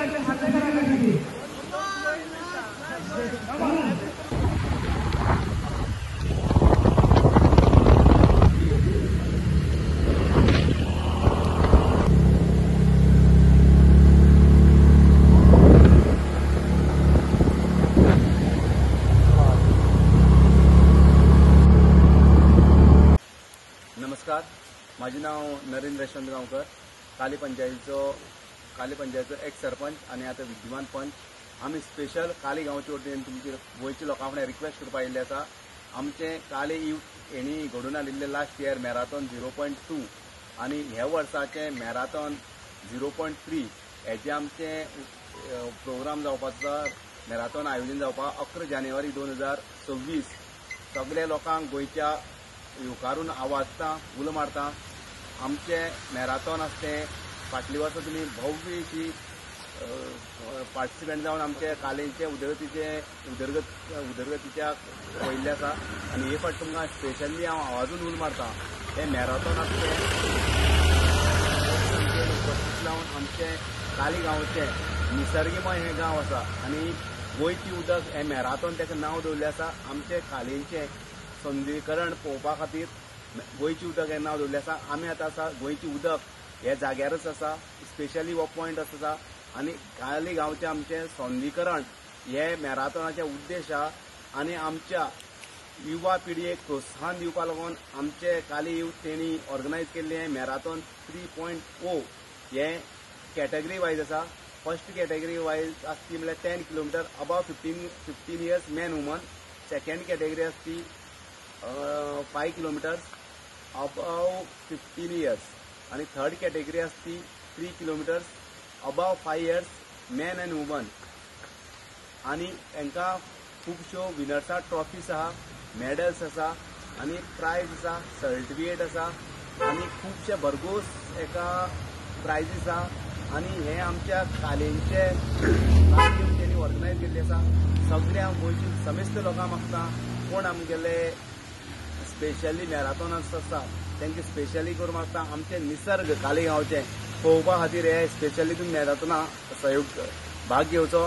नमस्कार, माझे नाव नरेंद्र यशवंत गांवकर. काली पंचायतीचो एक सरपंच आणि आता विद्यमान पंच. आम्ही स्पेशल काली गांवचे वतीन तुमचे गोयच्या लोकां फुडें रिक्वेस्ट करपाक आयिल्ले आसा. आमचे काली यूथ हेणी घडून हाडिल्ले लास्ट इयर मॅराथॉन 0.2 आणि ह्या वर्साचे मॅराथॉन 0.3 हेजे आमचे प्रोग्राम जावपाचो. मॅराथॉन आयोजन जावपाक 11 जानेवारी 2026. सगळे लोकांक गोयच्या युवकारून आवाजता उलो मारता. आमचे मॅराथॉन आसते फाटली वर्सा तुमी भव्यशी पार्टिसिपेंट जावन आमचे कालेंचे उदरगतीच्या पयल्ले आसा. आनी हे फाट तुमकां स्पेशली हांव आवाजून उलो मारता. हे मॅराथॉन आसते उपस्थित लावन आमचे काली गांवचे निसर्गमय हे गांव आसा आनी गोंयची उदक हे मॅराथॉन तेका नांव दवरलें आसा. आमचे कालेंचे सौंदर्यीकरण पळोवपा खातीर गोंयची उदक हें नांव दवरलें आसा. आमी आतां आसा गोंयची उदक हे जाग्यारच आसा. स्पेशली हो पॉयंट आसा आनी काली गांवचे आमचें सौंदर्यीकरण हे मॅराथॉनाचे उद्देश आसा. आनी आमच्या युवा पिढयेक प्रोत्साहन दिवपा लागून आमचे काली यूथ तेणी ऑर्गनायज केल्लें हें मॅराथॉन 3.0 हे कॅटेगरी वायज आसा. फर्स्ट कॅटेगरी वायज आसा ती म्हळ्यार 10 kilometre above 15 years man woman. Second category आसा ती 5 किलोमिटर्स अबाव 15 इयर्स आणि थर्ड कॅटेगरी आसा ती 3 kilometres above 5 years man end woman. आणि हांकां खुबश्यो विनर्सा ट्रॉफीज आहा, मेडल्स आसा आनी प्रायज आसा, सर्टिफिकेट आसा आनी खुबशे भरघोस एका प्रायजीस आहा. आनी हे आमच्या कालेंचे तेणी ऑर्गनायज केल्ले आसा. सगळ्या गोंयची समेस्त लोकांक मागता कोण आमगेले स्पेशली मॅराथॉन आसा तेंचे स्पेशली करून मागता आमचे निसर्ग काली गांवचे पळोवपा खातीर हे स्पेशली तुमी मॅराथॉना सहयोग भाग घेवचो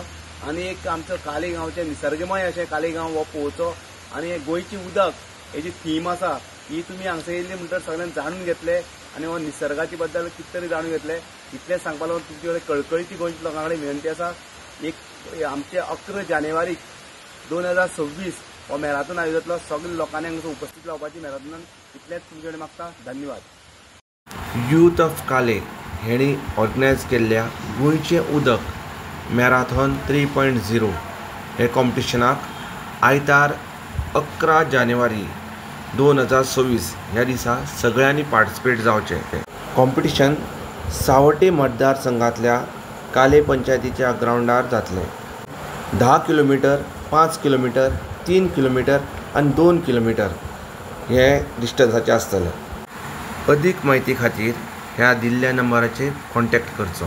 आनी एक आमचो काली गांवचे निसर्गमय अशें काली गांव हो पळोवचो. आनी हे गोंयची उदक हेजी थीम आसा ही तुमी हांगसर येयल्ली म्हणटच सगळ्यांनी जाणून घेतले आनी हो निसर्गाची बद्दल कितें तरी जाणून घेतले. इतलें सांगपा लागून तुमचे कडेन कळकळीची गोंयच्या लोकां कडेन विनंती आसा. एक आमचे 11 जानेवारी 2026 हो मॅराथॉन आयोजन जातलो. सगळ्या लोकांनी हांगा उपस्थित रावपाची मॅराथॉनान इतलेंच तुमचे कडेन मागता. धन्यवाद. यूथ ऑफ काले हेणी ऑर्गनायज केल्ल्या गोंयचें उदक मॅराथॉन 3.0 हे कॉम्पिटिशनाक आयतार 11 जानेवारी 2026 ह्या दिसा सगळ्यांनी पार्टिसिपेट जावचें. कॉम्पिटिशन सावटे मतदारसंघातल्या काले पंचायतीच्या ग्राउंडार जातलें. 10 किलोमिटर, 5 किलोमिटर, 3 किलोमिटर आनी 2 किलोमिटर हे डिस्टन्साचे आसतले. अदीक म्हायती खातीर ह्या दिल्ल्या नंबराचेर कॉन्टॅक्ट करचो.